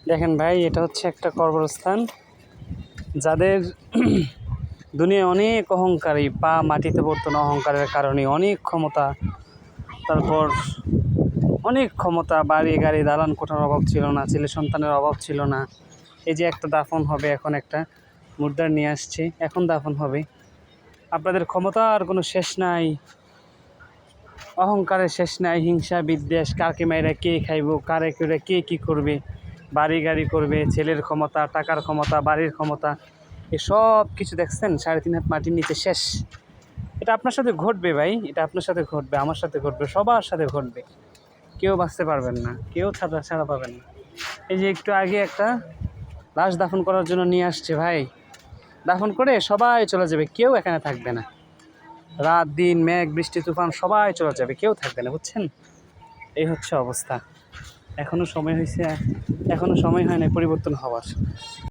দেখেন ভাই, এটা হচ্ছে একটা কবরস্থান। যাদের দুনিয়ায় অনেক অহংকারী, পা মাটিতে পড়তো না অহংকারের কারণে, অনেক ক্ষমতা, তারপর অনেক ক্ষমতা, বাড়ি গাড়ি দালান কোঠার অভাব ছিল না, ছেলে সন্তানের অভাব ছিল না। এই যে একটা দাফন হবে, এখন একটা মুর্দার নিয়ে আসছে, এখন দাফন হবে। আপনাদের ক্ষমতার কোনো শেষ নাই, অহংকারের শেষ নাই, হিংসা বিদ্বেষ, কাকে মাইরা কে খাইব, কারে করে কে কী করবে, বাড়ি গাড়ি করবে, ছেলের ক্ষমতা, টাকার ক্ষমতা, বাড়ির ক্ষমতা, এসব কিছু দেখছেন 3.5 হাত মাটির নিচে শেষ। এটা আপনার সাথে ঘটবে ভাই, এটা আপনার সাথে ঘটবে, আমার সাথে ঘটবে, সবার সাথে ঘটবে। কেউ বাঁচতে পারবেন না, কেউ ছাড়া পাবেন না। এই যে একটু আগে একটা লাশ দাফন করার জন্য নিয়ে আসছে ভাই, দাফন করে সবাই চলে যাবে, কেউ এখানে থাকবে না। রাত দিন মেঘ বৃষ্টি তুফান সবাই চলে যাবে, কেউ থাকবে না, বুঝছেন? এই হচ্ছে অবস্থা। এখনো সময় হয় না পরিবর্তন হওয়ার।